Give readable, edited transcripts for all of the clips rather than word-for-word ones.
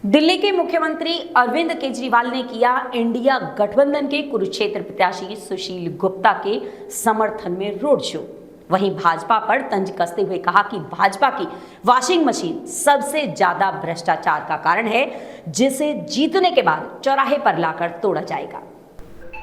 दिल्ली के मुख्यमंत्री अरविंद केजरीवाल ने किया इंडिया गठबंधन के कुरुक्षेत्र प्रत्याशी सुशील गुप्ता के समर्थन में रोड शो। वहीं भाजपा पर तंज कसते हुए कहा कि भाजपा की वॉशिंग मशीन सबसे ज्यादा भ्रष्टाचार का कारण है, जिसे जीतने के बाद चौराहे पर लाकर तोड़ा जाएगा।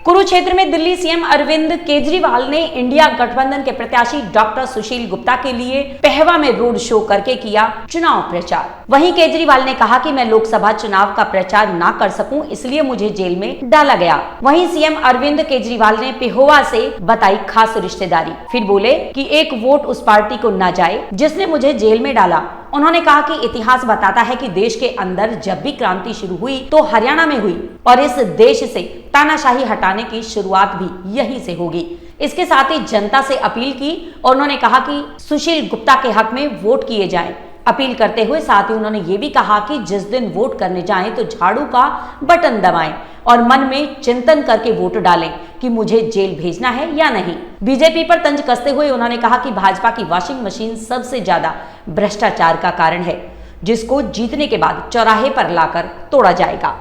कुरुक्षेत्र में दिल्ली सीएम अरविंद केजरीवाल ने इंडिया गठबंधन के प्रत्याशी डॉक्टर सुशील गुप्ता के लिए पहवा में रोड शो करके किया चुनाव प्रचार। वहीं केजरीवाल ने कहा कि मैं लोकसभा चुनाव का प्रचार ना कर सकूं, इसलिए मुझे जेल में डाला गया। वहीं सीएम अरविंद केजरीवाल ने पेहोवा से बताई खास रिश्तेदारी, फिर बोले कि एक वोट उस पार्टी को न जाए जिसने मुझे जेल में डाला। उन्होंने कहा कि इतिहास बताता है कि देश के अंदर जब भी क्रांति शुरू हुई तो हरियाणा में हुई और इस देश से तानाशाही हटाने की शुरुआत भी यहीं से होगी। इसके साथ ही जनता से अपील की और उन्होंने कहा कि सुशील गुप्ता के हक में वोट किए जाएं। अपील करते हुए साथ ही उन्होंने ये भी कहा कि जिस दिन वोट करने जाएं तो झाड़ू का बटन दबाएं और मन में चिंतन करके वोट डालें कि मुझे जेल भेजना है या नहीं। बीजेपी पर तंज कसते हुए उन्होंने कहा कि भाजपा की वॉशिंग मशीन सबसे ज्यादा भ्रष्टाचार का कारण है, जिसको जीतने के बाद चौराहे पर लाकर तोड़ा जाएगा।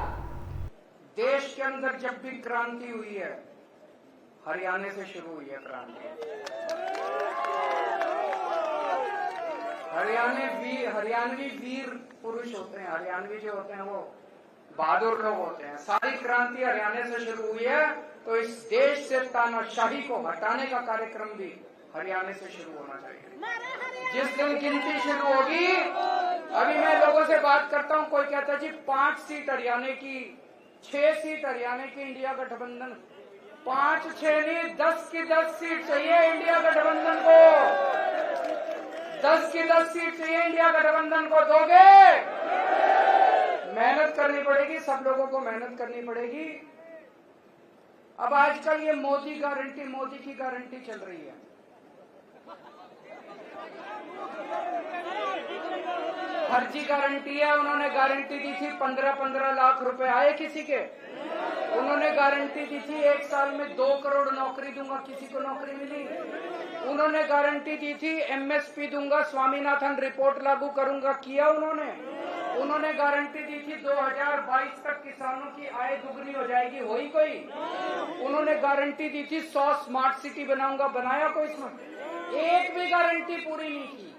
देश के अंदर जब भी क्रांति हुई है, हरियाणा से शुरू हुई है क्रांति। हरियाणवी वीर पुरुष होते हैं, हरियाणवी जो होते हैं वो बहादुर लोग होते हैं। सारी क्रांति हरियाणा से शुरू हुई है, तो इस देश से तानाशाही को हटाने का कार्यक्रम भी हरियाणा से शुरू होना चाहिए। जिस दिन गिनती शुरू होगी, अभी मैं लोगों से बात करता हूं, कोई कहता है जी 5 सीट हरियाणा की, 6 सीट हरियाणा की इंडिया गठबंधन। 5 6 नहीं, 10 की 10 सीट चाहिए इंडिया गठबंधन को। 10 की 10 सीट चाहिए इंडिया गठबंधन को। दोगे? मेहनत करनी पड़ेगी, सब लोगों को मेहनत करनी पड़ेगी। अब आजकल ये मोदी की गारंटी चल रही है। फर्जी गारंटी है। उन्होंने गारंटी दी थी 15-15 लाख रुपए आए किसी के। उन्होंने गारंटी दी थी 1 साल में 2 करोड़ नौकरी दूंगा, किसी को नौकरी मिली? उन्होंने गारंटी दी थी एमएसपी दूंगा, स्वामीनाथन रिपोर्ट लागू करूंगा, किया उन्होंने? उन्होंने गारंटी दी थी 2022 तक किसानों की आय दुगनी हो जाएगी, हुई कोई? उन्होंने गारंटी दी थी 100 स्मार्ट सिटी बनाऊंगा, बनाया कोई? इसमें एक भी गारंटी पूरी नहीं की।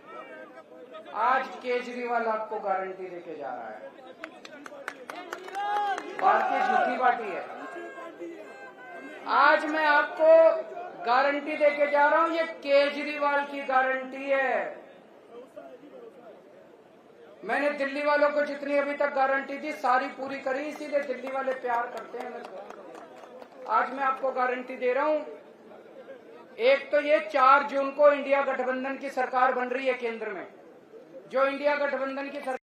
आज केजरीवाल आपको गारंटी देके जा रहा है। बात की झूठी बाटी है। आज मैं आपको गारंटी देके जा रहा हूं, ये केजरीवाल की गारंटी है। मैंने दिल्ली वालों को जितनी अभी तक गारंटी दी सारी पूरी करी, इसीलिए दिल्ली वाले प्यार करते हैं मुझको। आज मैं आपको गारंटी दे रहा हूं, एक तो ये 4 जून को इंडिया गठबंधन की सरकार बन रही है केंद्र में। जो इंडिया गठबंधन की सरकार